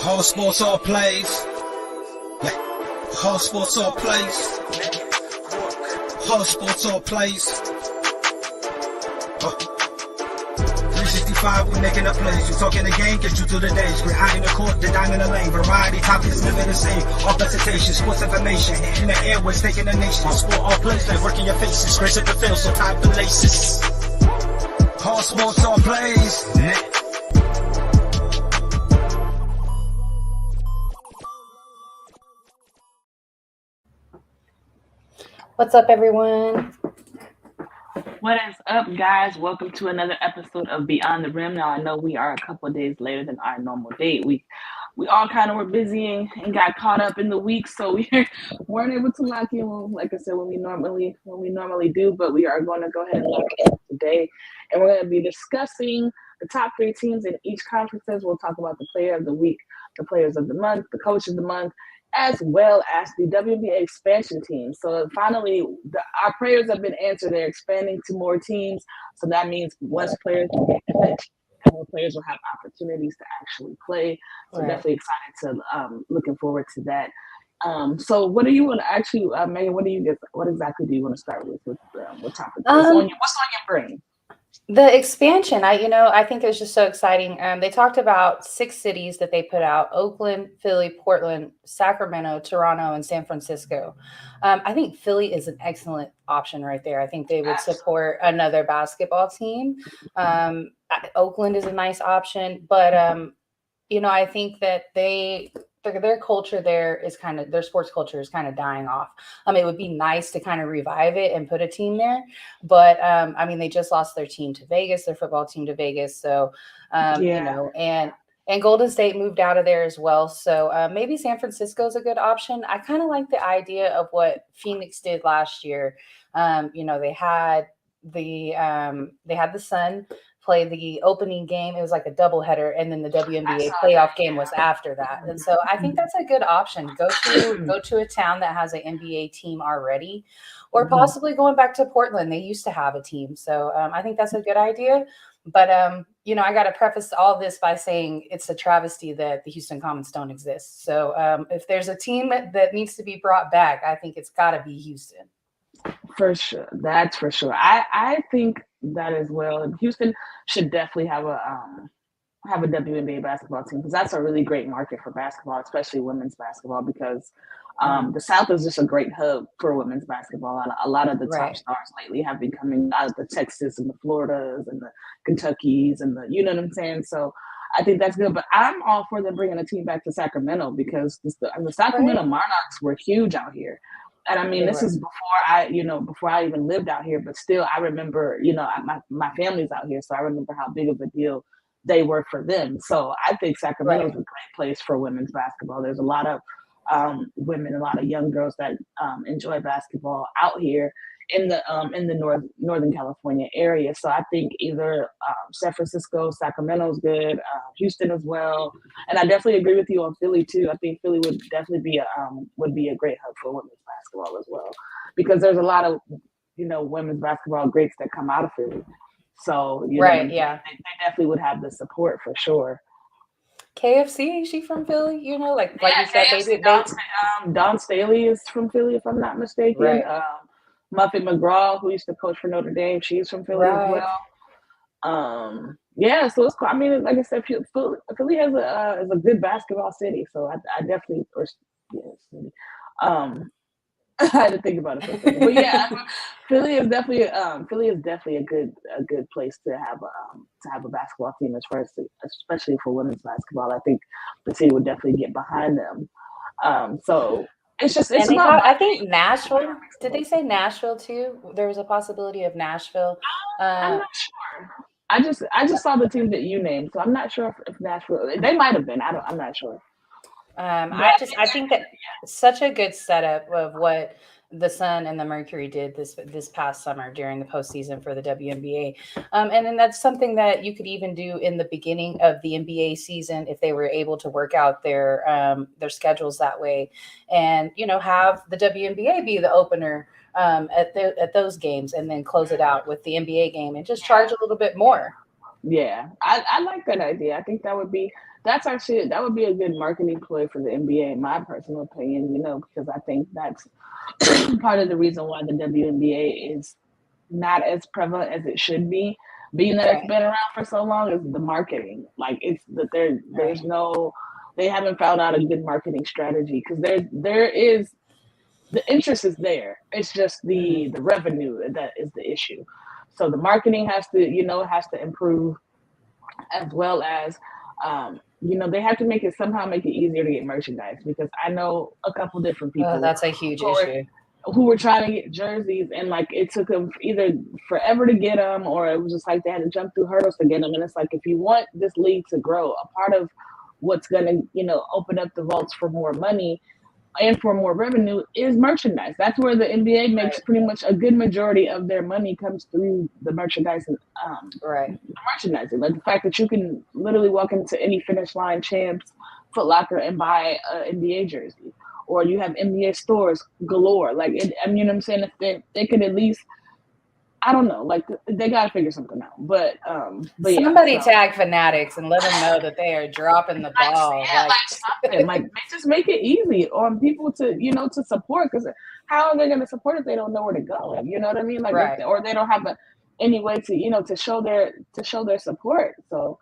Whole sports all plays. Yeah. Whole sports all plays. Whole sports all plays. 365, we making a plays. You talking the game, get you to the days. We're high in the court, the dime in the lane. Variety topics living the same. All presentation, sports information. In the airways, taking the nation. All sport, all plays, like working your faces. Grace at the field, so tie the laces. Whole sports all plays. Yeah. What's up, everyone? What is up, guys? Welcome to another episode of Beyond the Rim. Now, I know we are a couple of days later than our normal date. We all kind of were busy and got caught up in the week, so we weren't able to lock in, like I said, when we normally do. But we are going to go ahead and lock in today, and we're going to be discussing the top 3 teams in each conferences. We'll talk about the player of the week, the players of the month, the coach of the month, as well as the WNBA expansion team. So finally, our prayers have been answered. They're expanding to more teams. So that means less players will get benched and more players will have opportunities to actually play. So Definitely excited to looking forward to that. So what do you want to actually, Megan, what exactly do you want to start with what topic? What's on your brain? The expansion, I think it was just so exciting. They talked about 6 cities that they put out: Oakland, Philly, Portland, Sacramento, Toronto, and San Francisco. I think Philly is an excellent option right there. I think they would support another basketball team. Oakland is a nice option, but I think that their culture there is their sports culture is kind of dying off. It would be nice to kind of revive it and put a team there, but they just lost their team to Vegas, their football team to Vegas. So, and Golden State moved out of there as well. So maybe San Francisco is a good option. I kind of like the idea of what Phoenix did last year. They had the Sun play the opening game. It was like a doubleheader, and then the WNBA playoff game was after that. And so I think that's a good option. Go to a town that has an NBA team already, or possibly going back to Portland. They used to have a team. So I think that's a good idea. But, I got to preface all this by saying it's a travesty that the Houston Comets don't exist. So if there's a team that needs to be brought back, I think it's got to be Houston. For sure. That's for sure. I think that as well. Houston should definitely have a WNBA basketball team, because that's a really great market for basketball, especially women's basketball, because the South is just a great hub for women's basketball. A lot of the top stars lately have been coming out of the Texas and the Floridas and the Kentuckys and you know what I'm saying? So I think that's good. But I'm all for them bringing a team back to Sacramento, because the Sacramento Monarchs were huge out here. And this is before I even lived out here, but still I remember, my family's out here, so I remember how big of a deal they were for them. So I think Sacramento is a great place for women's basketball. There's a lot of women, a lot of young girls that enjoy basketball out here in the Northern California area. So I think either San Francisco, Sacramento's good, Houston as well, and I definitely agree with you on Philly too. I think Philly would definitely be a great hub for women's basketball as well, because there's a lot of women's basketball greats that come out of Philly. So they definitely would have the support for sure. KFC, is she from Philly? Like you said, Dawn Staley is from Philly, if I'm not mistaken. Right. Muffet McGraw, who used to coach for Notre Dame, she's from Philly as well. So it's cool. Like I said, Philly is a good basketball city, so I definitely, I had to think about it for a second. But yeah, Philly is definitely a good place to have a basketball team, especially for women's basketball. I think the city would definitely get behind them. So it's about. I think Nashville. Did they say Nashville too? There was a possibility of Nashville. I'm not sure. I just saw the team that you named, so I'm not sure if Nashville. They might have been. I'm not sure. I think that such a good setup of what the Sun and the Mercury did this past summer during the postseason for the WNBA. And then that's something that you could even do in the beginning of the NBA season if they were able to work out their schedules that way, and have the WNBA be the opener at those games, and then close it out with the NBA game and just charge a little bit more. Yeah, I like that idea. I think that would be that would be a good marketing ploy for the NBA, in my personal opinion, because I think that's part of the reason why the WNBA is not as prevalent as it should be. Being that it's Right. been around for so long is the marketing. Like it's that there's Right. no, they haven't found out a good marketing strategy because there is the interest is there. It's just Mhm. the revenue that is the issue. So the marketing has to improve, as well as they have to make it easier to get merchandise, because I know a couple different Oh, people that's a huge who are issue. who were trying to get jerseys, and like it took them either forever to get them, or it was just like they had to jump through hurdles to get them. And it's like, if you want this league to grow, a part of what's going to open up the vaults for more money and for more revenue is merchandise. That's where the NBA makes Right. pretty much a good majority of their money, comes through the merchandise and Right. merchandising. Like the fact that you can literally walk into any Finish Line, Champs, Foot Locker, and buy an NBA jersey, or you have NBA stores galore. Like I mean, you know what I'm saying? If they could at least, I don't know, like they got to figure something out. But yeah. Somebody So tag Fanatics and let them know that they are dropping the ball. Like, something like just make it easy on people to support, because how are they going to support if they don't know where to go? You know what I mean? Like right. or they don't have any way to show their support. So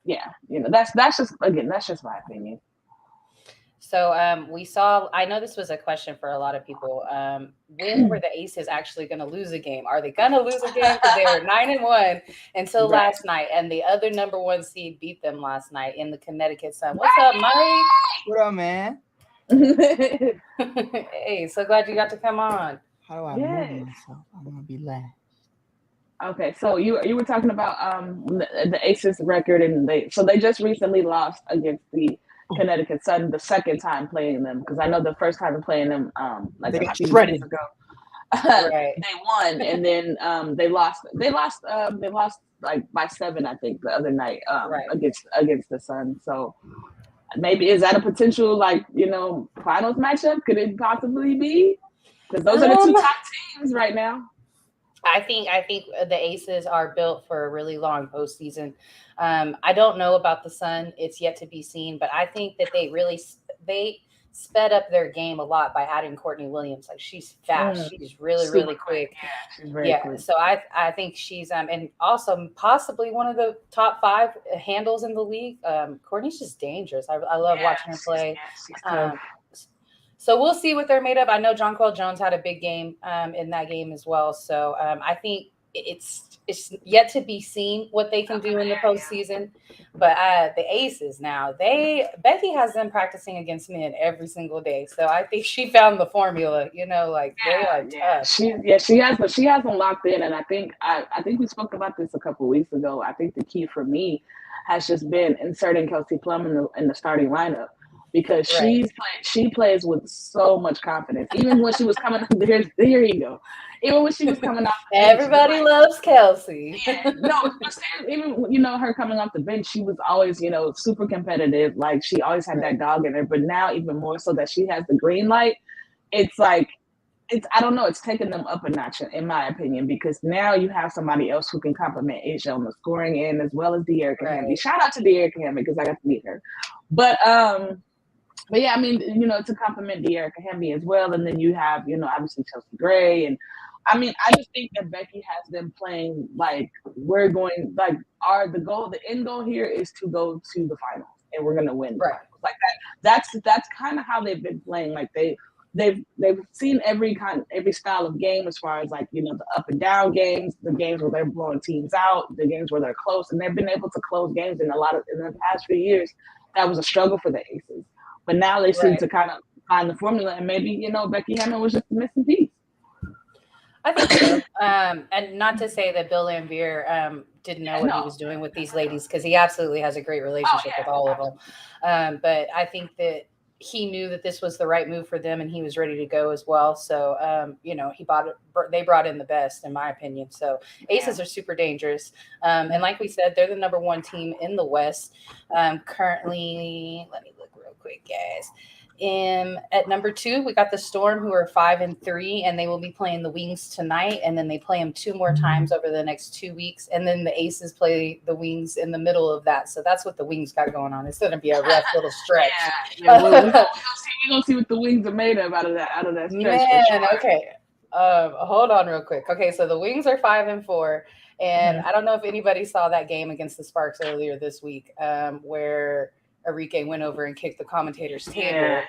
yeah, that's just my opinion. So we saw, I know this was a question for a lot of people. When were the Aces actually going to lose a game? Are they going to lose a game? Because they were 9-1 until Right. last night, and the other number one seed beat them last night in the Connecticut Sun. What's up, Mike? What up, man? Hey, so glad you got to come on. How do I Yes. move myself? I'm gonna be last. Okay, so you were talking about the Aces record, and they just recently lost against the Connecticut Sun, the second time playing them, because I know the first time playing them like They a got few shredded. years ago. Right. They won, and then they lost like by 7, I think, the other night Right. against the Sun. So maybe, is that a potential finals matchup? Could it possibly be? Because those are the two top teams right now. I think the Aces are built for a really long postseason. I don't know about the Sun; it's yet to be seen. But I think that they sped up their game a lot by adding Courtney Williams. Like, she's fast; she's really Super really quick. Yeah, she's very Yeah, quick. so I think she's and also possibly one of the top 5 handles in the league. Courtney's just dangerous. I love watching her play. She's tough. So we'll see what they're made of. I know Jonquel Jones had a big game in that game as well. So I think it's yet to be seen what they can do in the postseason. But the Aces now, Becky has them practicing against men every single day. So I think she found the formula. They are tough. She has, but she hasn't locked in, and I think we spoke about this a couple of weeks ago. I think the key for me has just been inserting Kelsey Plum in the starting lineup, because Right. she plays with so much confidence. Even when she was coming up, here you go. Even when she was coming off the bench, Everybody loves Kelsey. no, but even her coming off the bench, she was always super competitive. Like, she always had that dog in her. But now, even more so that she has the green light, it's like I don't know, it's taken them up a notch, in my opinion, because now you have somebody else who can complement Asia on the scoring end, as well as De'Erica Hamby. Shout out to De'Erica Hamby, because I got to meet her. But yeah, I mean, to complement De'Erica Hamby as well. And then you have, obviously Chelsea Gray. And I mean, I just think that Becky has them playing like, we're going, like, the end goal here is to go to the finals, and we're going to win the finals. Like that's kind of how they've been playing. Like they've seen every style of game, as far as like, the up and down games, the games where they're blowing teams out, the games where they're close, and they've been able to close games in the past few years. That was a struggle for the Aces. But now they seem to kind of find the formula, and maybe, Becky Hammond was just a missing piece. I think so. And not to say that Bill Laimbeer didn't know what he was doing with these ladies, because he absolutely has a great relationship with all of them. But I think that he knew that this was the right move for them, and he was ready to go as well. So, they brought in the best, in my opinion. So Aces are super dangerous. And like we said, they're the number 1 team in the West. Currently, let me look real quick, guys. At number 2, we got the Storm, who are 5-3, and they will be playing the Wings tonight, and then they play them 2 more times over the next 2 weeks, and then the Aces play the Wings in the middle of that. So that's what the Wings got going on. It's going to be a rough little stretch. We're gonna see what the Wings are made of out of that stretch. Man, sure. Okay. Hold on real quick. Okay, so the Wings are 5-4, and I don't know if anybody saw that game against the Sparks earlier this week, where Enrique went over and kicked the commentator's table.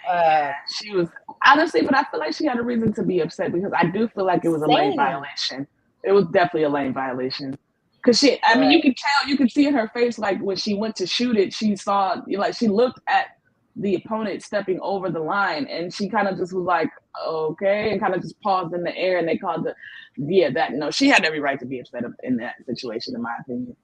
She was honestly, but I feel like she had a reason to be upset because I do feel like it was a lane violation. It was definitely a lane violation. Because you can tell, you can see in her face, like when she went to shoot it, she saw, like she looked at the opponent stepping over the line, and she kind of just was like, okay, and kind of just paused in the air, and they called she had every right to be upset in that situation, in my opinion.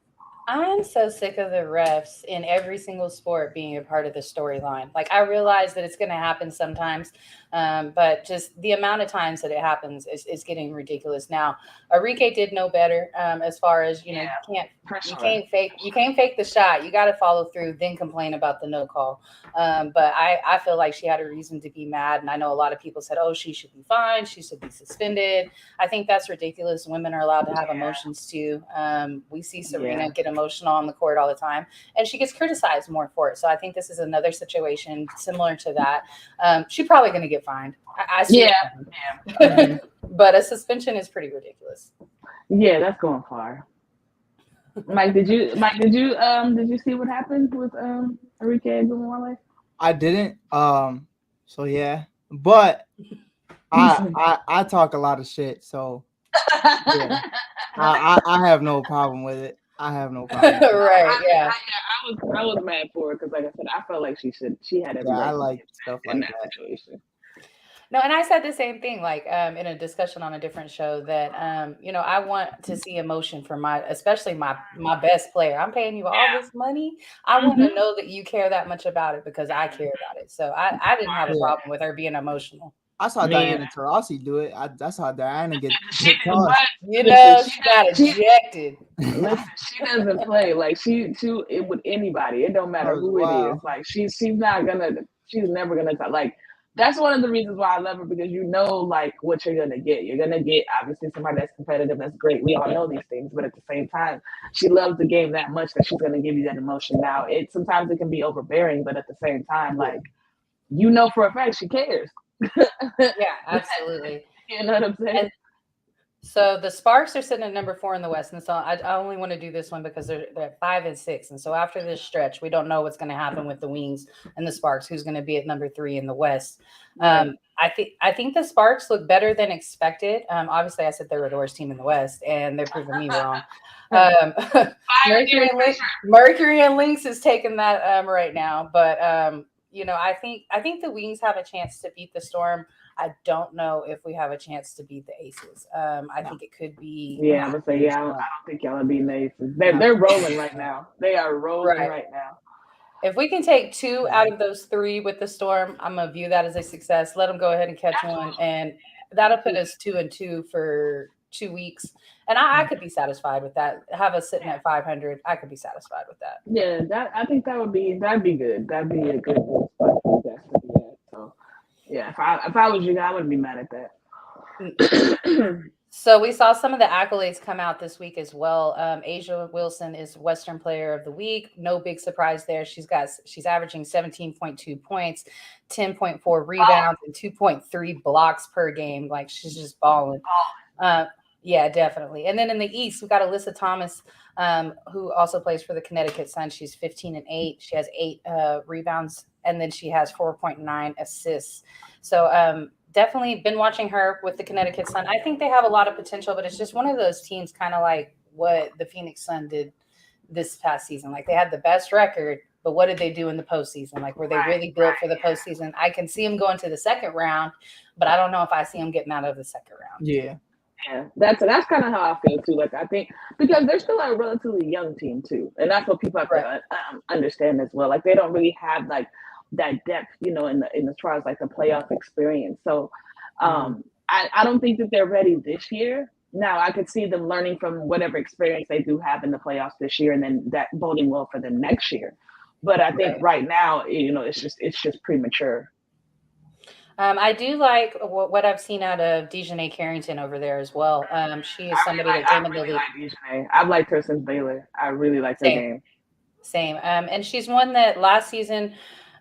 I'm so sick of the refs in every single sport being a part of the storyline. Like, I realize that it's going to happen sometimes, but just the amount of times that it happens is getting ridiculous. Now, Enrique did know better, as far as, you can't fake the shot. You got to follow through, then complain about the no call. But I feel like she had a reason to be mad. And I know a lot of people said, oh, she should be fined. She should be suspended. I think that's ridiculous. Women are allowed to have emotions too. We see Serena get emotional on the court all the time, and she gets criticized more for it. So I think this is another situation similar to that. She's probably going to get fined. I see it. But a suspension is pretty ridiculous. Yeah, that's going far. Mike, did you see what happened with Enrique and Gumawale? I didn't. So yeah, but I talk a lot of shit, so yeah. I have no problem with it. I have no problem. Right? Yeah. I was mad for it because, like I said, I felt like she had every right. I like stuff like that situation. No, and I said the same thing, like in a discussion on a different show, that I want to see emotion from especially my best player. I'm paying you all this money. I want to know that you care that much about it, because I care about it. So I didn't have a problem with her being emomotional. I saw Diana Taurasi do it. I saw Diana get tossed. She got ejected. Listen, she doesn't play like she with anybody. It don't matter who it is. Like she's never gonna like. That's one of the reasons why I love her, because like what you're gonna get. You're gonna get obviously somebody that's competitive. That's great. We all know these things, but at the same time, she loves the game that much that she's gonna give you that emotion. Now, sometimes it can be overbearing, but at the same time, like for a fact she cares. Yeah, absolutely. You know what I'm saying? So the Sparks are sitting at number 4 in the West, and so I only want to do this one because they're at 5-6, and so after this stretch, we don't know what's going to happen with the Wings and the Sparks. Who's going to be at number 3 in the West? I think the Sparks look better than expected. Obviously, I said they were the worst team in the West, and they're proving me wrong. Mercury and Lynx is taking that right now, but I think the Wings have a chance to beat the Storm. I don't know if we have a chance to beat the Aces. I think it could be. Yeah, I would say, I don't think y'all are beating the Aces. They're rolling right now. They are rolling right now. If we can take 2 out of those 3 with the Storm, I'm going to view that as a success. Let them go ahead and catch one, and that'll put us 2-2 for 2 weeks. And I could be satisfied with that. Have us sitting at 500. I could be satisfied with that. Yeah, I think that'd be good. That'd be a good spot for you guys to be at. So. Yeah, if I was you, I wouldn't be mad at that. So we saw some of the accolades come out this week as well. Asia Wilson is Western Player of the Week. No big surprise there. She's averaging 17.2 points, 10.4 rebounds, and 2.3 blocks per game. Like, she's just balling. Yeah, definitely. And then in the East, we got Alyssa Thomas, who also plays for the Connecticut Sun. She's 15-8. She has 8 rebounds, and then she has 4.9 assists. So definitely been watching her with the Connecticut Sun. I think they have a lot of potential, but it's just one of those teams kind of like what the Phoenix Sun did this past season. Like, they had the best record, but what did they do in the postseason? Like, were they really built for the postseason? I can see them going to the second round, but I don't know if I see them getting out of the second round. Yeah, that's kind of how I feel too. Like, I think because they're still a relatively young team too, and that's what people have to understand as well. Like, they don't really have like that depth, in as far as like the playoff experience. So, I don't think that they're ready this year. Now, I could see them learning from whatever experience they do have in the playoffs this year, and then that boding well for them next year. But I think right now, it's just premature. I do like what I've seen out of Dejanay Carrington over there as well. She is somebody that came in the league. I really like Dejanay. I've liked her since Baylor. I really like her Same, game. same. And she's one that last season,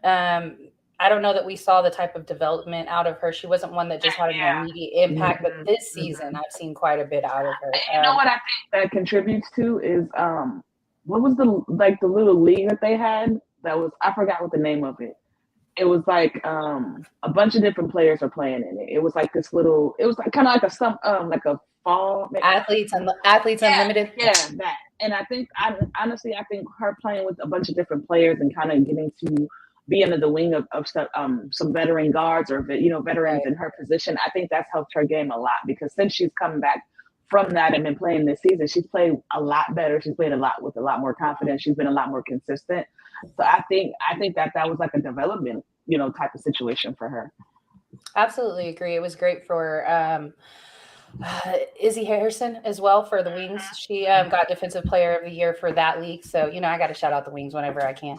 I don't know that we saw the type of development out of her. She wasn't one that just had an immediate impact, but this season I've seen quite a bit out of her. You know what I think that contributes to is what was the little league that they had that was, I forgot what the name of it. It was like a bunch of different players are playing in it. It was like this little, it was like kind of like a fall Athletes Unlimited. Yeah, that. And I think honestly I think her playing with a bunch of different players and kind of getting to be under the wing of some veteran guards or veterans in her position, I think that's helped her game a lot, because since she's come back from that and been playing this season, she's played a lot better. She's played a lot with a lot more confidence. She's been a lot more consistent. So I think that was like a development, type of situation for her. Absolutely agree. It was great for Izzy Harrison as well for the Wings. She got Defensive Player of the Year for that league. So, I got to shout out the Wings whenever I can.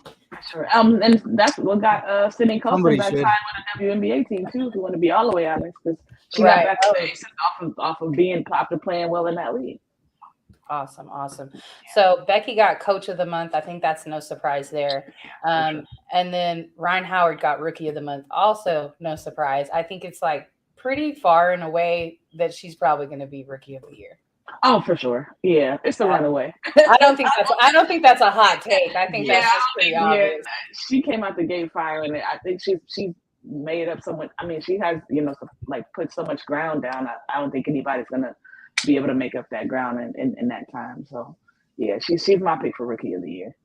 Sure. And that's what got Sydney Copeland back should. signed with a WNBA team too, if you want to be all the way honest, because she got back to the Aces off of being after playing well in that league. Awesome. So Becky got Coach of the Month. I think that's no surprise there. And then Ryan Howard got Rookie of the Month. Also no surprise. I think it's like pretty far and away that she's probably going to be Rookie of the Year. Oh, for sure. Yeah, it's a runaway. I don't think that's a hot take. I think that's just pretty obvious. She came out the gate firing it. I think she made up so much. I mean, she has put so much ground down. I don't think anybody's gonna be able to make up that ground in that time. So yeah, she's my pick for Rookie of the Year.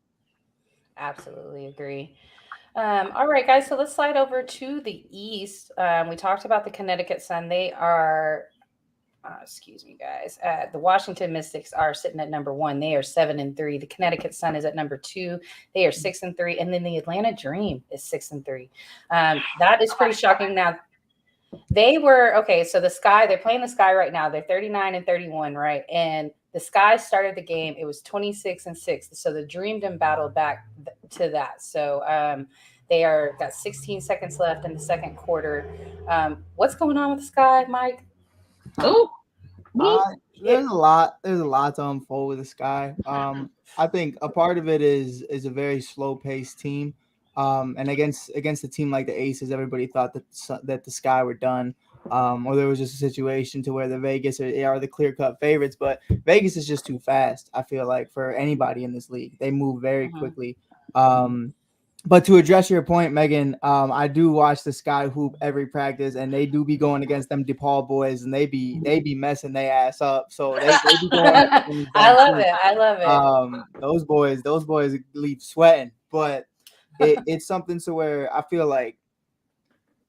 Absolutely agree. All right, guys. So let's slide over to the East. We talked about the Connecticut Sun. They are. Excuse me, guys. The Washington Mystics are sitting at number 1. They are 7-3. The Connecticut Sun is at number 2. They are 6-3, and then the Atlanta Dream is 6-3. That is pretty shocking. Now, they were okay. So the Sky, they're playing the Sky right now. They're 39-31, right? And the Sky started the game. It was 26-6. So the Dream didn't battle back to that. So they got 16 seconds left in the second quarter. What's going on with the Sky, Mike? Oh, there's a lot to unfold with the Sky. I think a part of it is a very slow paced team. And against a team like the Aces, everybody thought that the Sky were done. Or there was just a situation to where the Vegas are the clear cut favorites, but Vegas is just too fast. I feel like for anybody in this league, they move very quickly. But to address your point, Megan, I do watch the Sky hoop every practice, and they do be going against them DePaul boys, and they be messing their ass up. So they be going. I love it. Those boys leave sweating, but it's something to where I feel like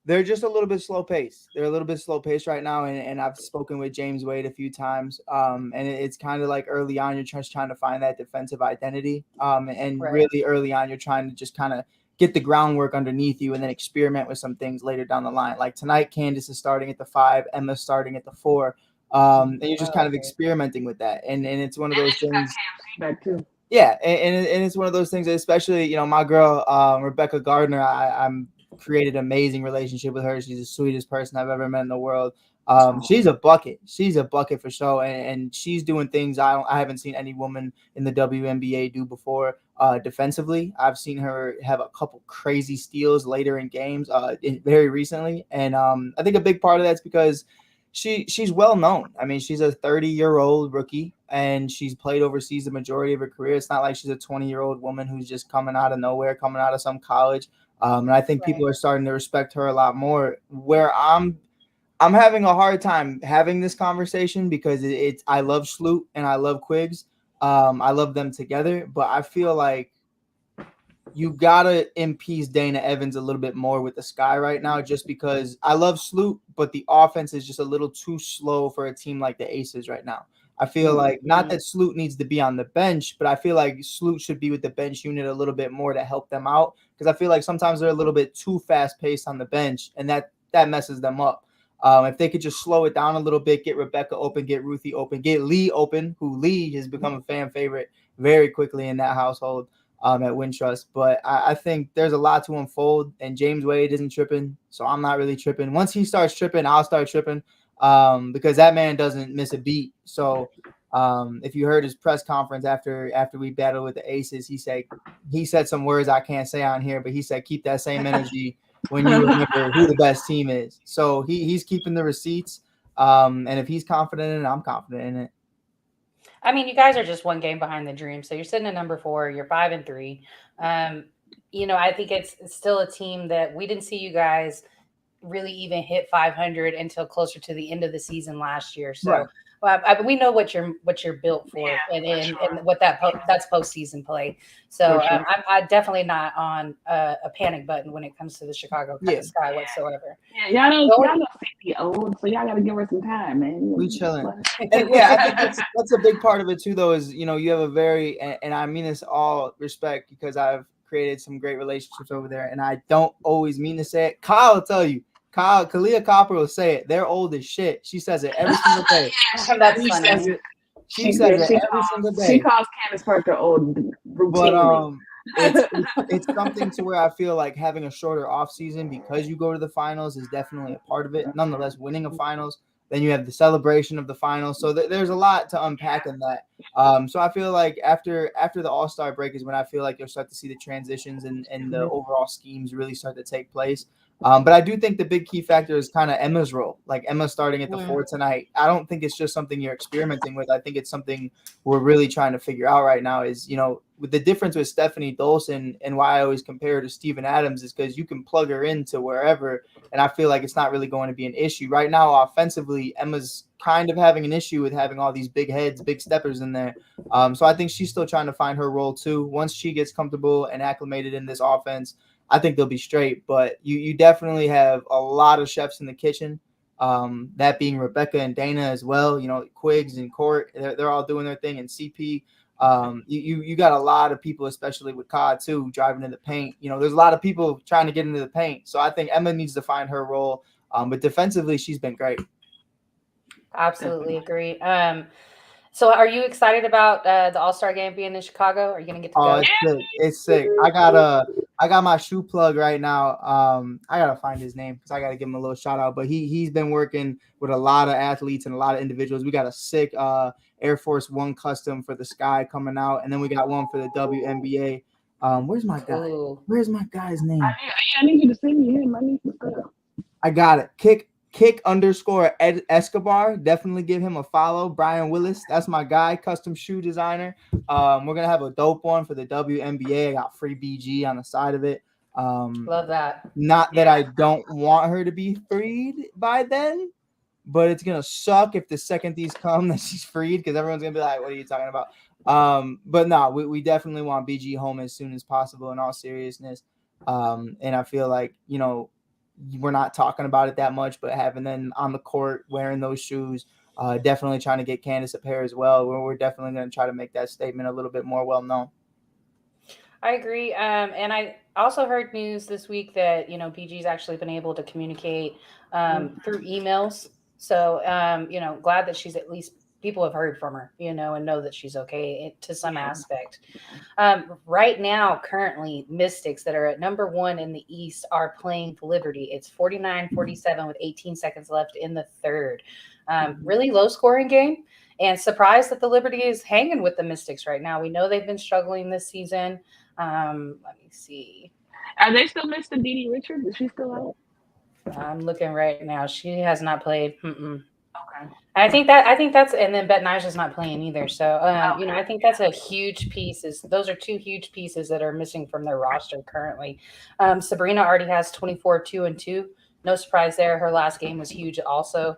they're just a little bit slow paced. They're a little bit slow paced right now, and I've spoken with James Wade a few times. And it's kind of like early on, you're just trying to find that defensive identity. Really early on, you're trying to just kind of get the groundwork underneath you and then experiment with some things later down the line. Like tonight, Candace is starting at the 5, Emma's starting at the 4. And you're just kind of experimenting with that. And it's one of those things. Back too. Yeah, and it's one of those things, especially, my girl, Rebecca Gardner, I'm created an amazing relationship with her. She's the sweetest person I've ever met in the world. She's a bucket. She's a bucket for sure. And she's doing things I haven't seen any woman in the WNBA do before. Defensively, I've seen her have a couple crazy steals later in games very recently. And I think a big part of that's because she's well known. I mean, she's a 30-year-old rookie, and she's played overseas the majority of her career. It's not like she's a 20-year-old woman who's just coming out of nowhere, coming out of some college. And I think people are starting to respect her a lot more. Where I'm having a hard time having this conversation because I love Sloot and I love Quiggs. I love them together, but I feel like you gotta impede Dana Evans a little bit more with the Sky right now, just because I love Sloot, but the offense is just a little too slow for a team like the Aces right now. I feel like not that Sloot needs to be on the bench, but I feel like Sloot should be with the bench unit a little bit more to help them out, because I feel like sometimes they're a little bit too fast paced on the bench, and that messes them up. If they could just slow it down a little bit, get Rebecca open, get Ruthie open, get Lee open, who Lee has become a fan favorite very quickly in that household. at Wintrust. But I think there's a lot to unfold, and James Wade isn't tripping, so I'm not really tripping. Once he starts tripping, I'll start tripping, because that man doesn't miss a beat. So if you heard his press conference after we battled with the Aces, he said some words I can't say on here, but he said keep that same energy when you remember who the best team is. So he's keeping the receipts, and if he's confident in it, I'm confident in it. I mean, you guys are just one game behind the Dream, so you're sitting at number 4. You're 5-3. I think it's still a team that we didn't see you guys really even hit 500 until closer to the end of the season last year. So we know what you're built for, and what that's postseason play. So I'm definitely not on a panic button when it comes to the Chicago Sky whatsoever. Yeah, y'all don't see me old, so y'all got to give her some time, man. We chilling. And I think that's a big part of it too, though, is, you have a very, and I mean this all respect, because I've created some great relationships over there, and I don't always mean to say it. Kyle will tell you. Kalia Copper will say it. They're old as shit. She says it every single day. That's funny. She says it every single day. She calls Candace Parker old routinely. But it's something to where I feel like having a shorter off season, because you go to the finals, is definitely a part of it. Nonetheless, winning a finals, then you have the celebration of the finals. So there's a lot to unpack in that. So I feel like after the All-Star break is when I feel like you'll start to see the transitions and the overall schemes really start to take place. But I do think the big key factor is kind of Emma's role, like Emma starting at the 4 tonight. I don't think it's just something you're experimenting with. I think it's something we're really trying to figure out right now is, with the difference with Stephanie Dolson, and why I always compare her to Steven Adams, is because you can plug her into wherever, and I feel like it's not really going to be an issue. Right now, offensively, Emma's kind of having an issue with having all these big heads, big steppers in there. So I think she's still trying to find her role too. Once she gets comfortable and acclimated in this offense, I think they'll be straight. But you definitely have a lot of chefs in the kitchen, that being Rebecca and Dana as well. Quiggs and Court, they're all doing their thing, and CP. You got a lot of people, especially with COD too, driving in the paint. There's a lot of people trying to get into the paint. So I think Emma needs to find her role. But defensively, she's been great. Absolutely agree. So are you excited about the All-Star game being in Chicago? Are you gonna get to go? It's sick. I got my shoe plug right now. I gotta find his name because I gotta give him a little shout out. But he's been working with a lot of athletes and a lot of individuals. We got a sick Air Force One custom for the Sky coming out, and then we got one for the WNBA. Where's my guy? Where's my guy's name? I need you to send me him. I need some stuff. I got it. Kick_Ed Escobar. Definitely give him a follow. Brian Willis, that's my guy, custom shoe designer. We're gonna have a dope one for the WNBA. I got free BG on the side of it. Love that. Not that I don't want her to be freed by then, but it's gonna suck if the second these come that she's freed, because everyone's gonna be like, "What are you talking about?" But no, we definitely want BG home as soon as possible. In all seriousness, and I feel like we're not talking about it that much, but having them on the court wearing those shoes, definitely trying to get Candace a pair as well. We're definitely going to try to make that statement a little bit more well known. I agree. And I also heard news this week that, BG's actually been able to communicate through emails. So, glad that she's at least people have heard from her, and know that she's okay to some aspect. Right now, currently, Mystics that are at number 1 in the East are playing Liberty. It's 49-47 with 18 seconds left in the third. Really low scoring game, and surprised that the Liberty is hanging with the Mystics right now. We know they've been struggling this season. Let me see. Are they still missing Dee Dee Richards? Is she still out? I'm looking right now. She has not played. Okay. I think that's, and then Bet Nigel's not playing either. So, I think that's a huge piece. Those are 2 huge pieces that are missing from their roster currently. Sabrina already has 24, 2-2. No surprise there. Her last game was huge also.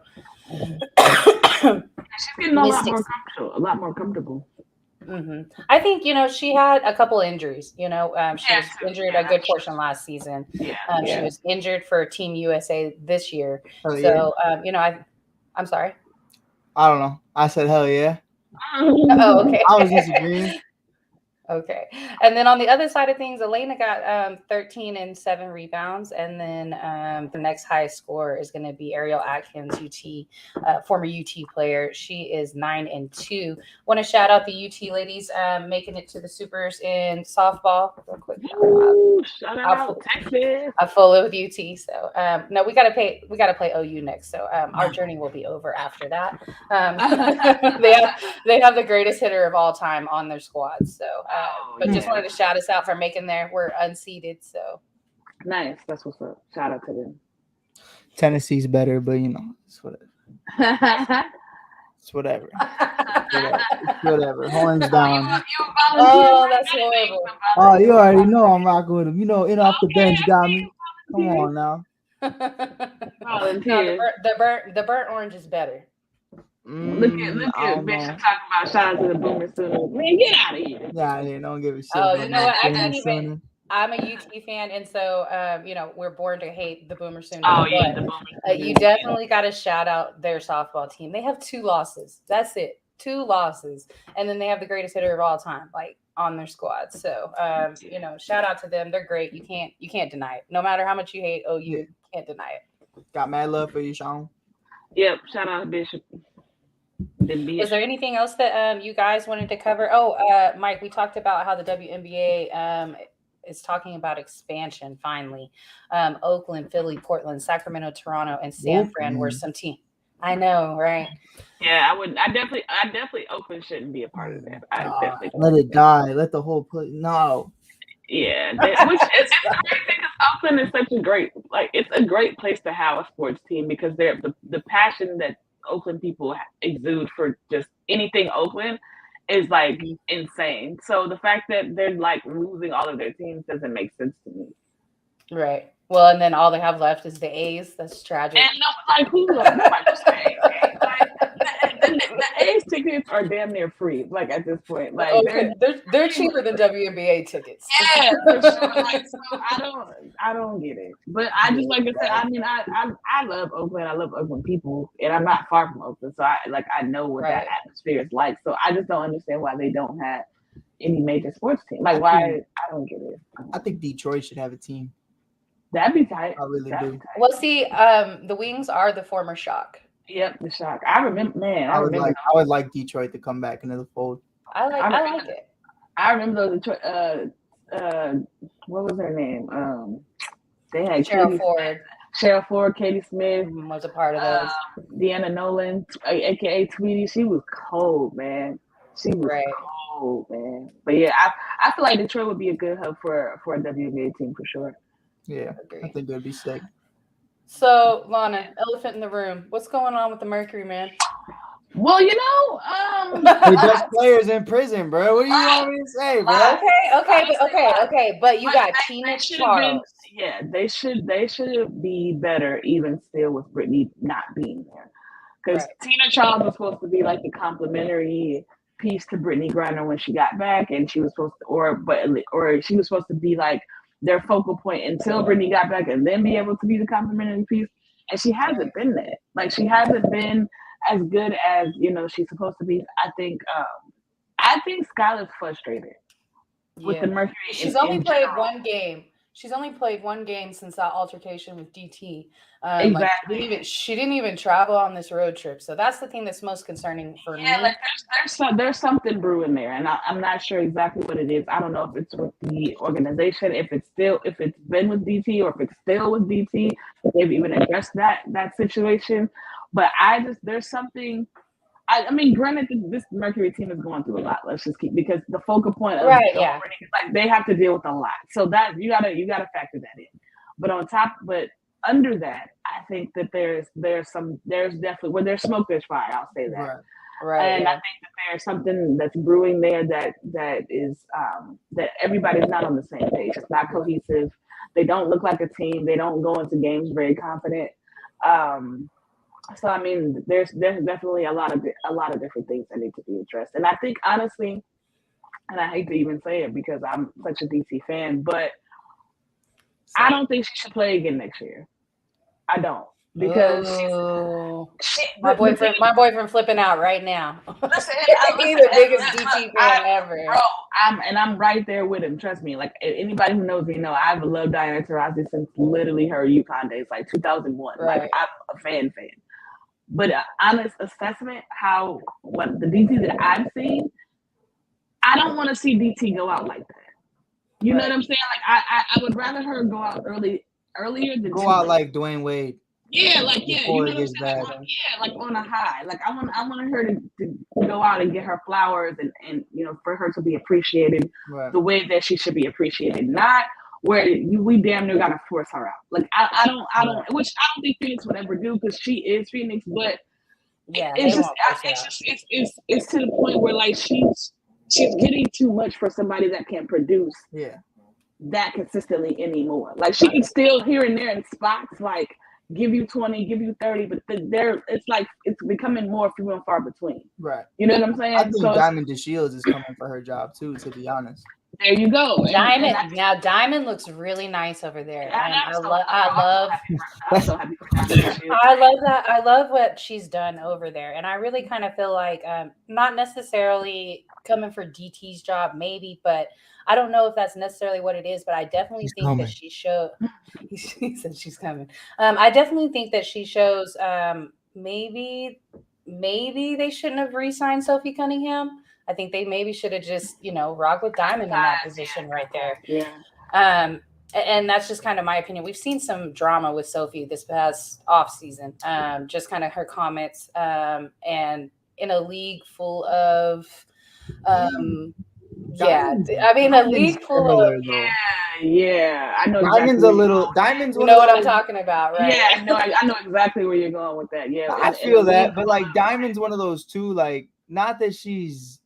She's getting a lot more comfortable. Mm-hmm. I think, she had a couple injuries. She was injured a good portion last season. She was injured for Team USA this year. So, I'm sorry. I don't know. I said, hell yeah. Oh, okay. I was disagreeing. Okay. And then on the other side of things, Elena got 13 and 7 rebounds. And then the next highest scorer is going to be Ariel Atkins, former UT player. She is 9 and 2. Want to shout out the UT ladies making it to the Supers in softball. Real quick. Ooh, shout out Texas. I full with UT. So no, we gotta play OU next. So our journey will be over after that. They have the greatest hitter of all time on their squad. So just wanted to shout us out for making we're unseeded. So nice. That's what's up. Shout out to them. Tennessee's better, but it's whatever. It's whatever. It's whatever. Horns down. Oh, that's horrible. Oh, you already know I'm rocking with him. In off the bench got me. Come on now. No, the burnt orange is better. Look at Bishop talking about shout out to the Boomer Sooners. Man, get out of here. Yeah, don't give a shit. Oh, you know what? I can't even. I'm a UT fan, and so we're born to hate the Boomer Sooners. Oh yeah, the Boomer. You definitely got to shout out their softball team. They have 2 losses. That's it, 2 losses, and then they have the greatest hitter of all time, on their squad. So shout out to them. They're great. You can't deny it. No matter how much you hate OU, you can't deny it. Got mad love for you, Sean. Yep. Shout out to Bishop. Was there anything else that you guys wanted to cover? Mike, we talked about how the WNBA is talking about expansion finally. Oakland, Philly, Portland, Sacramento, Toronto, and San Fran were some teams. I know, right? Yeah, I definitely Oakland shouldn't be a part of that. Let it die. Let the whole place. No. Yeah, which it's crazy because Oakland is such a great, it's a great place to have a sports team because they're the passion that Oakland people exude for just anything Oakland is insane. So the fact that they're losing all of their teams doesn't make sense to me. Right. Well, and then all they have left is the A's. That's tragic. And who's the A's tickets are damn near free. At this point, they're cheaper than WNBA tickets. Yeah, for sure. So I don't get it. But I just like I said. I mean, I love Oakland. I love Oakland people, and I'm not far from Oakland, so I know what that atmosphere is like. So I just don't understand why they don't have any major sports team. Why I don't get it. I think Detroit should have a team. That'd be tight. I really do. Well, see, the Wings are the former Shock. Yep, the Shock. I remember, man. I would like Detroit to come back into the fold. I like it. I remember those Detroit. What was her name? They had Cheryl Ford, Katie Smith was a part of those. Deanna Nolan, aka Tweety. She was cold, man. She was cold, man. But yeah, I feel like Detroit would be a good hub for a WNBA team for sure. Yeah, I think that'd be sick. So, Lana, elephant in the room. What's going on with the Mercury, man? Well, they just players in prison, bro. What do you want me to say, bro? Okay. But you got Tina Charles. They should be better, even still with Brittany not being there, because Tina Charles was supposed to be the complimentary piece to Brittany Griner when she got back, and she was supposed to, she was supposed to be their focal point until Brittany got back, and then be able to be the complimentary piece. And she hasn't been that. She hasn't been as good as she's supposed to be. I think Skylar's frustrated with the Mercury. She's only played one game. She's only played one game since that altercation with DT. Exactly. She didn't even travel on this road trip. So that's the thing that's most concerning for me. There's something brewing there, and I'm not sure exactly what it is. I don't know if it's with the organization, if it's been with DT, or if it's still with DT. If they've even addressed that situation. But there's something. I mean, granted, this Mercury team is going through a lot. Let's just keep, because the focal point of they have to deal with a lot. So that you gotta factor that in. But under that, I think that there's definitely where there's smoke, there's fire. I'll say that. Right. And I think that there's something that's brewing there that is that everybody's not on the same page. It's not cohesive. They don't look like a team. They don't go into games very confident. So I mean, there's definitely a lot of different things that need to be addressed. And I think honestly, and I hate to even say it because I'm such a DC fan, but I don't think she should play again next year. I don't. because Oh, the thing, my boyfriend flipping out right now. listen, He's the biggest DT fan ever. bro, I'm right there with him. Trust me. Like anybody who knows me know I've loved Diana Taurasi since literally her UConn days, like 2001. Right. Like I'm a fan. But honest assessment, what the DT that I've seen, I don't want to see DT go out like that. You know what I'm saying? Like I would rather her go out earlier than Go out like Dwayne Wade. Yeah, like you before know it what I'm gets saying? bad. Like on a high. Like I wanted her to go out and get her flowers and you know, for her to be appreciated Right. the way that she should be appreciated, not where we damn near gotta force her out. Like I don't which I don't think Phoenix would ever do because she is Phoenix, but Yeah, it's to the point where like she's getting too much for somebody that can't produce that consistently anymore. Like she can still here and there in spots like give you 20, give you 30, but it's like it's becoming more few and far between. Right. You know what I'm saying? I think Diamond DeShields is coming for her job too, to be honest. There you go. Diamond looks really nice over there. I'm so happy for Diamond. I love that. I love what she's done over there. And I really kind of feel like not necessarily coming for DT's job, maybe, but I don't know if that's necessarily what it is, but I definitely think that she showed. He said she's coming. I definitely think that she shows maybe they shouldn't have re-signed Sophie Cunningham. I think they maybe should have just, rock with Diamond in that position right there. Yeah. And that's just kind of my opinion. We've seen some drama with Sophie this past off season. Just kind of her comments and in a league full of a league full of I know Diamond's Diamond's you know what I'm talking about, right? Yeah, I know exactly where you're going with that. Yeah, I feel that, but like Diamond's one of those too, like not that she's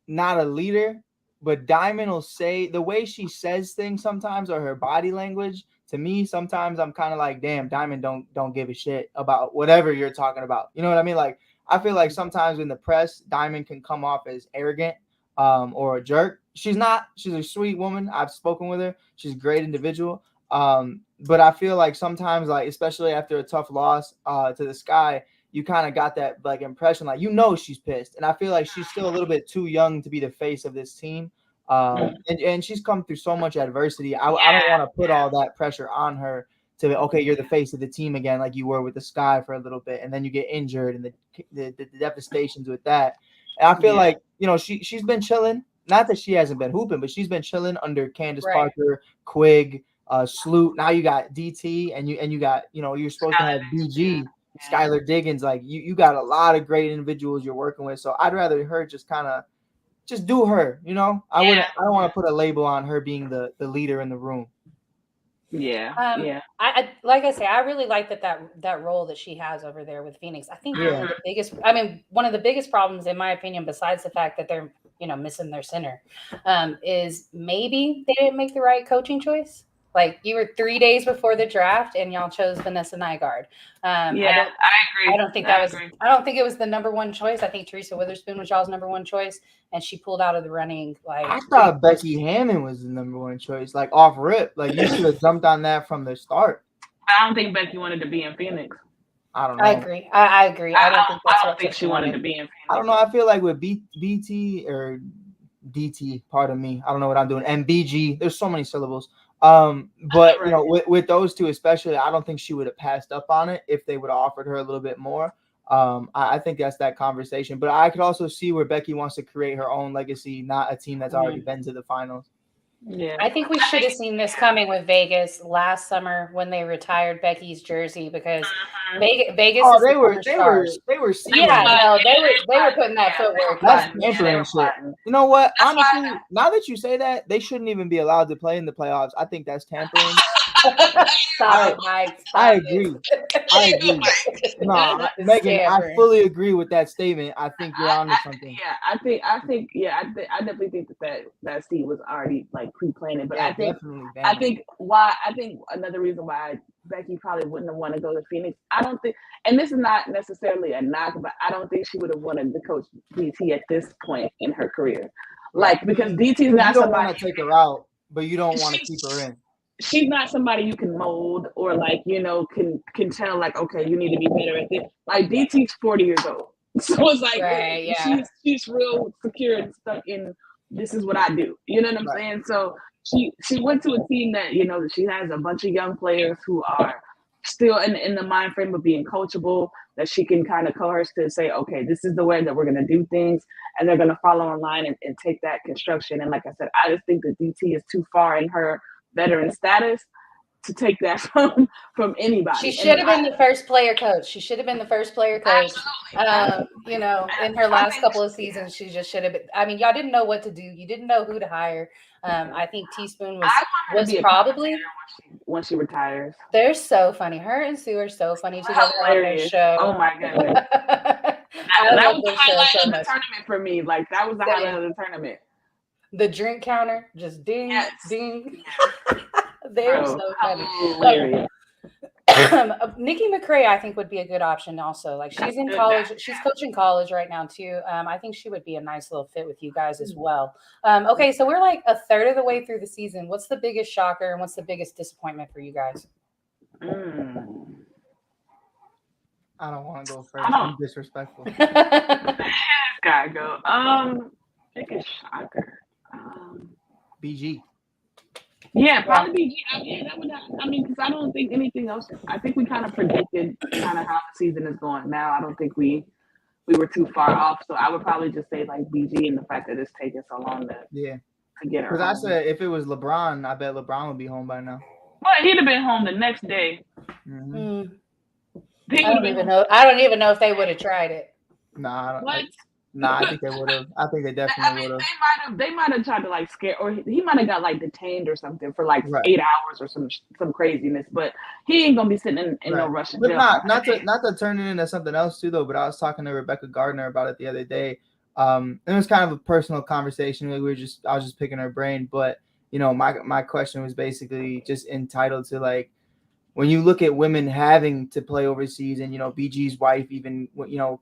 not a leader, but Diamond will say the way she says things sometimes or her body language to me, sometimes I'm kind of like, damn, Diamond don't give a shit about whatever you're talking about. You know what I mean? Like I feel like sometimes in the press, Diamond can come off as arrogant or a jerk. She's not. She's a sweet woman. I've spoken with her. She's a great individual. But I feel like sometimes, like especially after a tough loss to the Sky, you kind of got that like impression, like she's pissed. And I feel like she's still a little bit too young to be the face of this team. And she's come through so much adversity. I don't want to put all that pressure on her to okay, you're the face of the team again, like you were with the Sky for a little bit, and then you get injured and the devastations with that. And I feel like she's been chilling. Not that she hasn't been hooping, but she's been chilling under Candace Parker, Quigg, Sloot. Now you got DT, and you got you're supposed to have BG, Skylar Diggins. Like you got a lot of great individuals you're working with. So I'd rather her just kind of just do her. I don't want to put a label on her being the leader in the room. I like I say, I really like that role that she has over there with Phoenix. I think one of the biggest problems, in my opinion, besides the fact that they're missing their center, is maybe they didn't make the right coaching choice. Like you were 3 days before the draft and y'all chose Vanessa Nygaard. I agree. I don't think it was the number one choice. I think Teresa Witherspoon was y'all's number one choice, and she pulled out of the running. Like I thought Becky Hammond was the number one choice, like off rip. Like you should have jumped on that from the start. I don't think Becky wanted to be in Phoenix. I don't know. I agree. I agree. I don't think she wanted to be in Phoenix. I don't know. I feel like with BT or DT, pardon me, I don't know what I'm doing. And BG, there's so many syllables. But with those two especially, I don't think she would have passed up on it if they would have offered her a little bit more. I think that's that conversation. But I could also see where Becky wants to create her own legacy, not a team that's already been to the finals. Yeah, I think we should have seen this coming with Vegas last summer when they retired Becky's jersey because Vegas. Oh, they were. Yeah, they were putting that footwork. That's tampering shit. You know what? Honestly, now that you say that, they shouldn't even be allowed to play in the playoffs. I think that's tampering. Stop it, Mike. I agree. No, Megan, I fully agree with that statement. I think you're onto something. I definitely think that seed was already like pre-planted. But I think another reason why Becky probably wouldn't have wanted to go to Phoenix. I don't think, and this is not necessarily a knock, but I don't think she would have wanted to coach DT at this point in her career. Like because DT is not somebody want to take her out, but you don't want to keep her in. she's not somebody you can mold or like, can tell like, okay, you need to be better at this. Like DT's 40 years old. So it's like Right, yeah. she's real secure and stuck in this is what I do. You know what I'm saying? So she went to a team that, that she has a bunch of young players who are still in the mind frame of being coachable, that she can kind of coerce to say, okay, this is the way that we're going to do things, and they're going to follow in line and take that construction. And like I said, I just think that DT is too far in her veteran status to take that from anybody. She should have been the first player coach. She should have been the first player coach. Absolutely. In her last couple of seasons, she just should have been. I mean, y'all didn't know what to do. You didn't know who to hire. I think Teaspoon was probably when she retires. They're so funny. Her and Sue are so funny together on their show. Oh my goodness. that was the highlight of the tournament for me. Like that was the highlight of the tournament. The drink counter just ding, ding. Yes. They're so funny. Nikki McCray, I think, would be a good option also. Like she's in college. She's coaching college right now too. I think she would be a nice little fit with you guys as well. Okay, so we're like a third of the way through the season. What's the biggest shocker and what's the biggest disappointment for you guys? I don't want to go first. I'm disrespectful. Gotta go. Biggest shocker. BG. Yeah, probably BG. Because I don't think anything else. I think we kind of predicted kind of how the season is going now. I don't think we were too far off. So I would probably just say like BG and the fact that it's taking so long to get her. Because I said if it was LeBron, I bet LeBron would be home by now. Well, he'd have been home the next day. Mm-hmm. I don't even know if they would have tried it. Nah. I think they would have. I think they definitely would have. They might have tried to like scare, or he might have got like detained or something for like 8 hours or some craziness. But he ain't gonna be sitting in no Russian jail. Not to turn it into something else too though. But I was talking to Rebecca Gardner about it the other day. It was kind of a personal conversation. I was just picking her brain. But my question was basically just entitled to like, when you look at women having to play overseas, and BG's wife even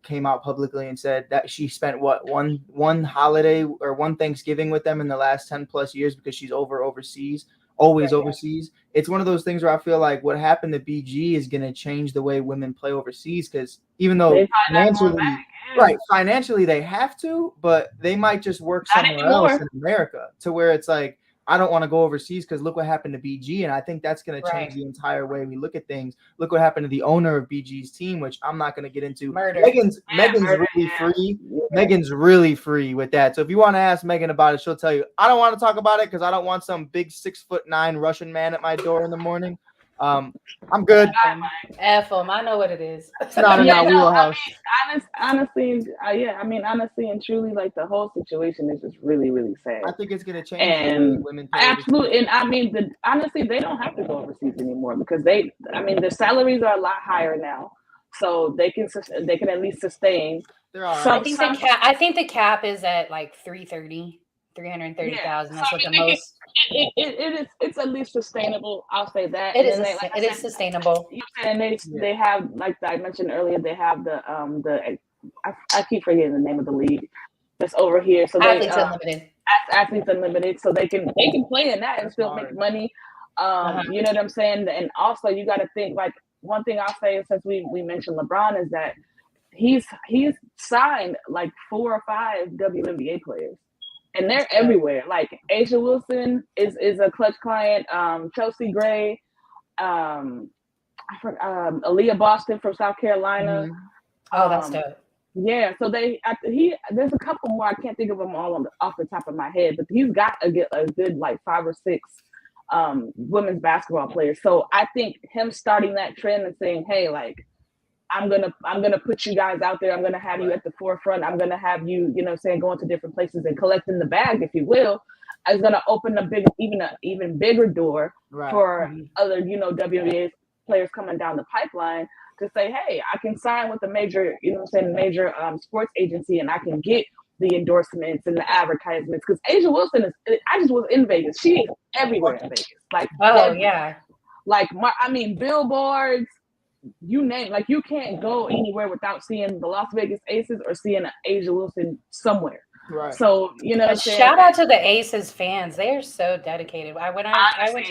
came out publicly and said that she spent one holiday or one Thanksgiving with them in the last 10 plus years because she's overseas, always overseas. It's one of those things where I feel like what happened to BG is going to change the way women play overseas, because even though financially they have to, but they might just work somewhere else in America to where it's like, I don't want to go overseas because look what happened to BG. And I think that's going to change the entire way we look at things. Look what happened to the owner of BG's team, which I'm not going to get into. Megan's really free. Megan's really free with that. So if you want to ask Megan about it, she'll tell you, I don't want to talk about it because I don't want some big 6'9" Russian man at my door in the morning. I'm good. F them. I know what it is. It's not in our wheelhouse. Honestly, and truly, like the whole situation is just really, really sad. I think it's going to change. And women absolutely, and honestly, they don't have to go overseas anymore because the salaries are a lot higher now, so they can at least sustain. I think the cap is at like 330,000. That's what the most. It's at least sustainable. I'll say that. It is sustainable. And they have, like I mentioned earlier, they have the I keep forgetting the name of the league that's over here. So Athletes Unlimited. Athletes Unlimited. So they can play in that and still make money. You know what I'm saying? And also you got to think, like, one thing I'll say, since we mentioned LeBron, is that he's signed like 4 or 5 WNBA players. And they're everywhere. Like Asia Wilson is a clutch client. Chelsea Gray, Aaliyah Boston from South Carolina. Mm-hmm. Oh, that's dope. Yeah, so there's a couple more. I can't think of them all off the top of my head, but he's got a good like 5 or 6 women's basketball players. So I think him starting that trend and saying, hey, like, I'm gonna put you guys out there. I'm gonna have you at the forefront. I'm gonna have you, going to different places and collecting the bag, if you will. Is gonna open even bigger door for other, WNBA players coming down the pipeline to say, hey, I can sign with a major, sports agency, and I can get the endorsements and the advertisements. Because Asia Wilson I just was in Vegas. She is everywhere in Vegas. Like, yeah, like billboards. You name, you can't go anywhere without seeing the Las Vegas Aces or seeing Asia Wilson somewhere. Right. So you know what I'm But saying? shout out to the Aces fans. They are so dedicated. I went to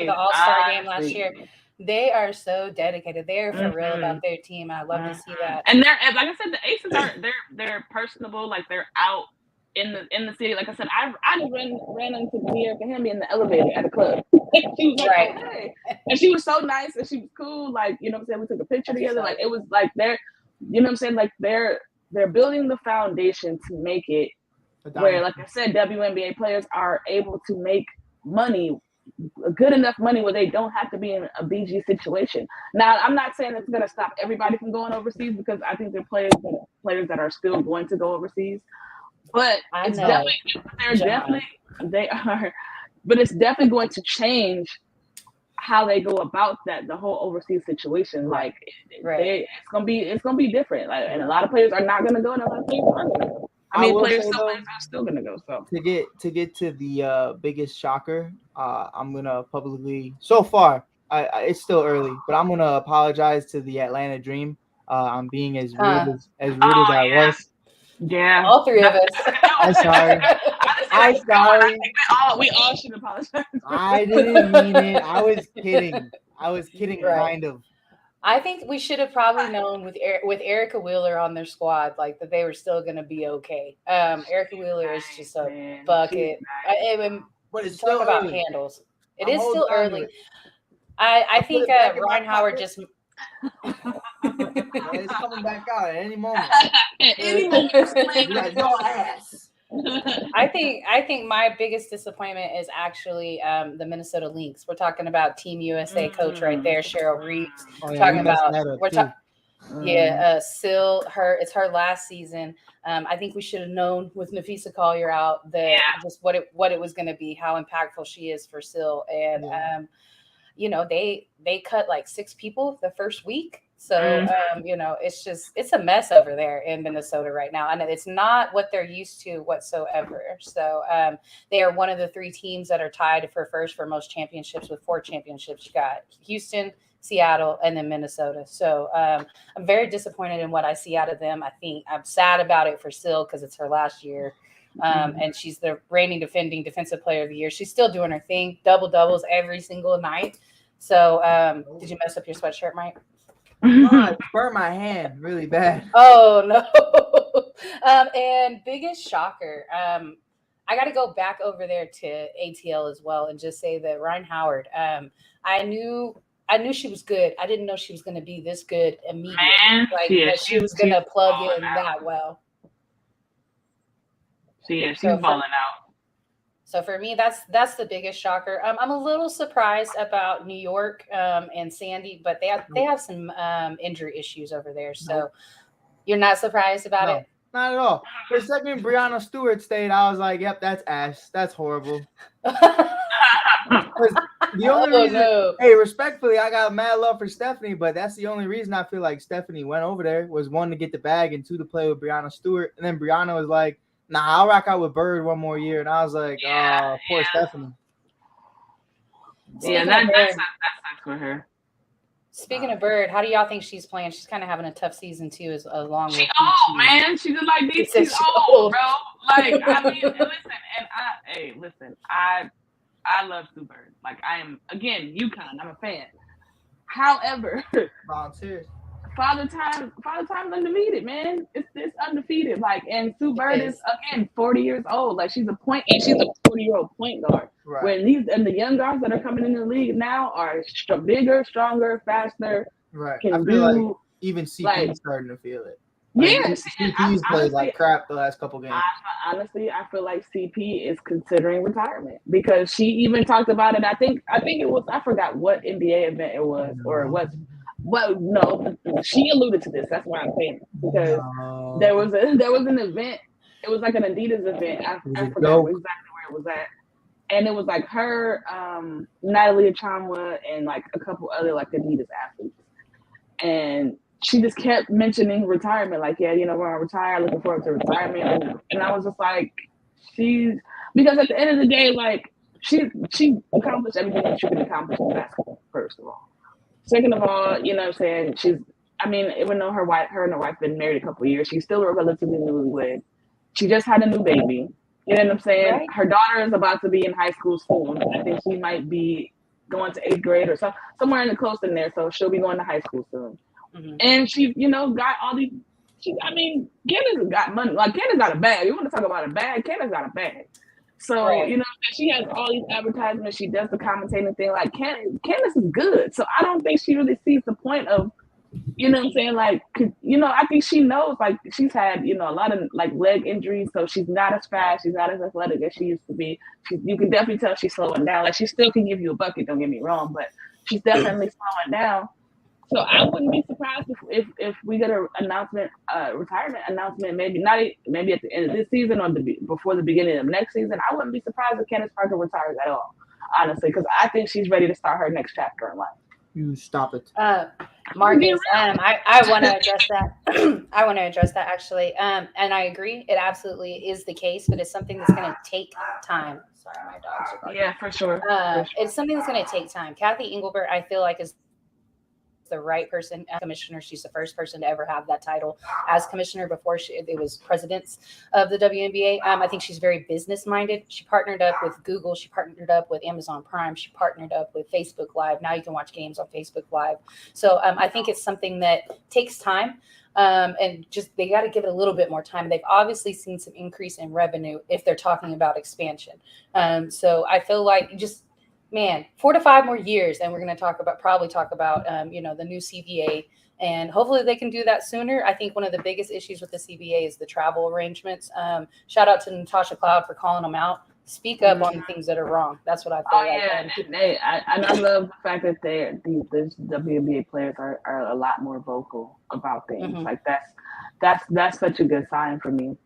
the All-Star game last year. They are so dedicated. They are for real about their team. I love to see that. And they're, like I said, the Aces are they're personable. Like they're out in the city. Like I said, I just ran into Erica Hamby in the elevator at a club. She was like, Right. "Oh, hey," and she was so nice and she was cool. Like, you know what I'm saying? We took a picture together. Like, it was like they're, you know what I'm saying? Like they're building the foundation to make it where, like I said, WNBA players are able to make money, good enough money where they don't have to be in a BG situation. Now, I'm not saying it's going to stop everybody from going overseas, because I think there are players that are still going to go overseas. But it's definitely going to change how they go about the whole overseas situation. Like, it's gonna be different. Like, and a lot of players are not gonna go, and a lot of players are gonna go. Players are still gonna go. So to get to the biggest shocker, I'm gonna publicly. So far, it's still early, but I'm gonna apologize to the Atlanta Dream. I'm being as rude as I was. Yeah, all three of us. I'm sorry. I'm sorry. We all should apologize. I didn't mean it. I was kidding. Kind of. I think we should have probably known with Erica Wheeler on their squad, like, that they were still going to be okay. Erica Wheeler is just a bucket. But it's still about early. Handles. I'm still early. I think Ryan Howard just. It's coming back out at any moment. Like, your ass. I think my biggest disappointment is actually the Minnesota Lynx. We're talking about Team USA coach right there, Cheryl Reeves. Sil, it's her last season. I think we should have known with Nafisa Collier out that just what it was going to be, how impactful she is for Sil, and they cut like 6 people the first week. So, it's a mess over there in Minnesota right now. And it's not what they're used to whatsoever. So they are one of the 3 teams that are tied for first for most championships with 4 championships. You got Houston, Seattle, and then Minnesota. So I'm very disappointed in what I see out of them. I think I'm sad about it for Sil because it's her last year. And she's the reigning defending defensive player of the year. She's still doing her thing, doubles every single night. So did you mess up your sweatshirt, Mike? I burnt my hand really bad. Oh no. And biggest shocker. I got to go back over there to ATL as well and just say that Ryan Howard. I knew she was good. I didn't know she was going to be this good immediately. That she was going to plug in that well. She's balling out. So for me, that's the biggest shocker. I'm a little surprised about New York and Sandy, but they have some injury issues over there. So you're not surprised about it? Not at all. The second Brianna Stewart stayed, I was like, "Yep, that's ass. That's horrible." The only reason, hey, respectfully, I got mad love for Stephanie, but that's the only reason I feel like Stephanie went over there was 1, to get the bag, and 2, to play with Brianna Stewart. And then Brianna was like, "Nah, I'll rock out with Bird one more year." And I was like, poor Stephanie. That's for her. Speaking of Bird, how do y'all think she's playing? She's kind of having a tough season too, along with. She's old, man. She's like these. She's old, bro. Like, I mean, listen. I love Sue Bird. Like, I am, again, UConn. I'm a fan. However, volunteers. Father Time's undefeated, man. It's undefeated. Like, and Sue Bird is again 40 years old. Like, she's a 40-year-old point guard. Right. When the young guards that are coming in the league now are bigger, stronger, faster. Right. I feel like even CP is starting to feel it. CP's played like crap the last couple games. Honestly, I feel like CP is considering retirement because she even talked about it. I think it was, I forgot what NBA event it was, or it was. Well, no, she alluded to this. That's why I'm saying it, because there was an event. It was like an Adidas event. I forgot exactly where it was at, and it was like her, Natalie Achamwa, and like a couple other like Adidas athletes, and she just kept mentioning retirement. Like, we're gonna retire. Looking forward to retirement, and I was just like, because at the end of the day, like she accomplished everything that she could accomplish in basketball. First of all. Second of all, you know what I'm saying? Even though her and her wife been married a couple of years, she's still a relatively newlywed. She just had a new baby. You know what I'm saying? Right. Her daughter is about to be in high school soon. I think she might be going to 8th grade or somewhere in the close in there. So she'll be going to high school soon. Mm-hmm. And she, got all these. Candace got money. Like, Candace got a bag. You want to talk about a bag? Candace got a bag. So, Right. she has all these advertisements. She does the commentating thing. Like, Candace is good. So I don't think she really sees the point of, you know what I'm saying? Like, I think she knows, like, she's had, a lot of, like, leg injuries. So she's not as fast. She's not as athletic as she used to be. You can definitely tell she's slowing down. Like, she still can give you a bucket, don't get me wrong. But she's definitely slowing down. So I wouldn't be surprised if we get a retirement announcement, maybe at the end of this season or before the beginning of next season. I wouldn't be surprised if Candace Parker retires at all, honestly, because I think she's ready to start her next chapter in life. You stop it. Marcus, I want to address that. I want to address that actually. And I agree. It absolutely is the case, but it's something that's going to take time. Sorry, my dogs are barking. Yeah, for sure. It's something that's going to take time. Kathy Engelbert, I feel like, is the right person as commissioner. She's the first person to ever have that title as commissioner before it was presidents of the WNBA. I think she's very business minded. She partnered up with Google. She partnered up with Amazon Prime. She partnered up with Facebook Live. Now you can watch games on Facebook Live. So I think it's something that takes time. And just they got to give it a little bit more time. They've obviously seen some increase in revenue if they're talking about expansion. So I feel like just, man, 4 to 5 more years, and we're going to probably talk about the new CBA, and hopefully they can do that sooner. I think one of the biggest issues with the CBA is the travel arrangements. Shout out to Natasha Cloud for calling them out. Speak up on the things that are wrong. That's what I feel like. Yeah, I love the fact that these WNBA players are a lot more vocal about things. Mm-hmm. Like that's such a good sign for me.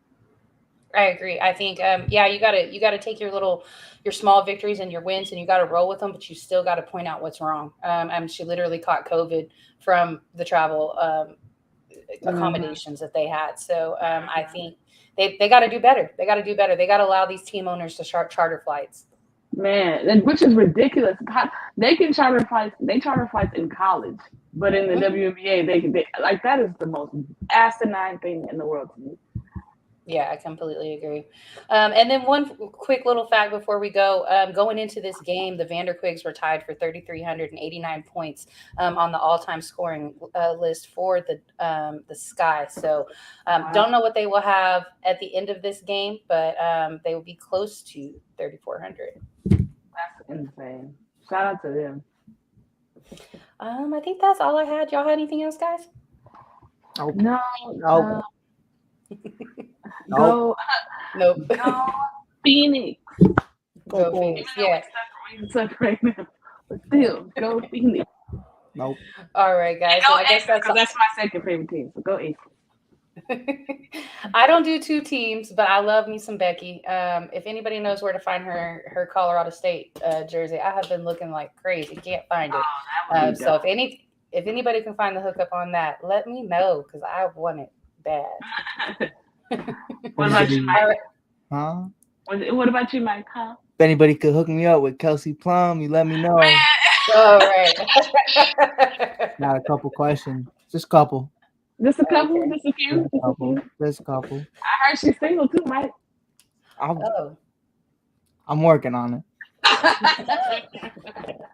I agree. I think, you gotta take your small victories and your wins, and you gotta roll with them, but you still gotta point out what's wrong. She literally caught COVID from the travel accommodations that they had. So I think they got to do better. They got to do better. They got to allow these team owners to charter flights. Man, which is ridiculous. They can charter flights. They charter flights in college, but in the WNBA, they like that is the most asinine thing in the world to me. Yeah, I completely agree. And then one quick little fact before we go, going into this game, the Vanderquigs were tied for 3,389 points on the all-time scoring list for the Sky. So don't know what they will have at the end of this game, but they will be close to 3,400. That's insane. Shout out to them. I think that's all I had. Y'all had anything else, guys? No. Nope. Go Phoenix. Go Phoenix. Yeah. We suck right now. But still, go Phoenix. Nope. All right, guys. So I guess that's my second favorite team. So go Aces. I don't do 2 teams, but I love me some Becky. If anybody knows where to find her Colorado State jersey, I have been looking like crazy. Can't find it. So if anybody can find the hookup on that, let me know because I want it bad. What about you, Mike? Huh? What about you, Mike? Huh? If anybody could hook me up with Kelsey Plum, you let me know. All right. Not a couple questions, just a couple. Just a couple, just a few. Just a couple. I heard she's single too, Mike. I'm working on it.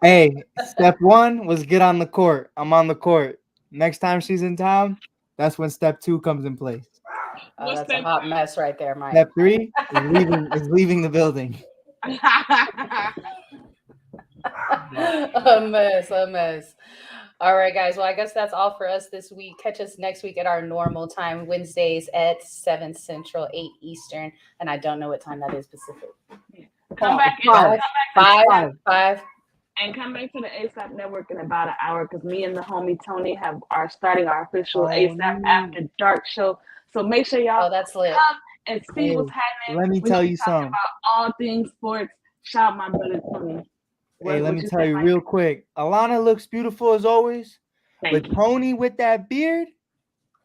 Hey, step 1 was get on the court. I'm on the court. Next time she's in town, that's when step 2 comes in place. Oh, that's a hot mess right there, Mike. Step 3 is leaving the building. A mess. All right, guys. Well, I guess that's all for us this week. Catch us next week at our normal time, Wednesdays at 7 Central, 8 Eastern. And I don't know what time that is Pacific. Come back. 5. And come back to the ASAP Network in about an hour because me and the homie Tony are starting our official ASAP After Dark show. So make sure y'all that's lit. come and see what's happening. Let me tell you something. About all things sports. Shout out my brother Tony. Hey, let me tell you real quick. Alana looks beautiful as always. But Tony with that beard,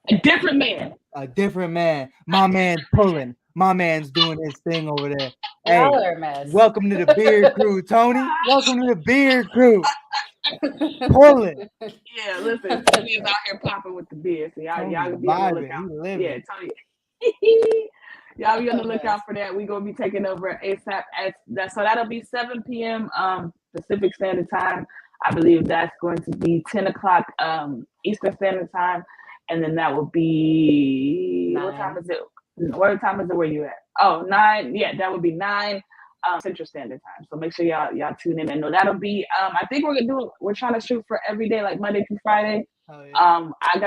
a different man. A different man. My man's pulling. My man's doing his thing over there. Hey, welcome to the beard crew, Tony. Welcome to the beard crew. Pulling. Yeah, listen, Tony is out here popping with the beard. So y'all can be on the lookout. Yeah, Tony. Y'all be on the lookout for that. We're gonna be taking over ASAP. So that'll be 7 p.m. Pacific Standard Time. I believe that's going to be 10 o'clock Eastern Standard Time, and then that will be 9. What time is it? What time is it where you at? Oh, 9. Yeah, that would be 9 Central Standard Time. So make sure y'all tune in and know that'll be. I think we're trying to shoot for every day, like Monday through Friday. Oh, yeah. I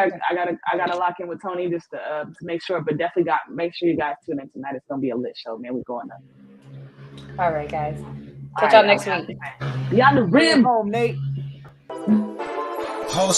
gotta lock in with Tony just to make sure, but definitely make sure you guys tune in tonight. It's gonna be a lit show, man. We're going up. All right, guys. Catch y'all next week. Y'all the rim. Home, Nate.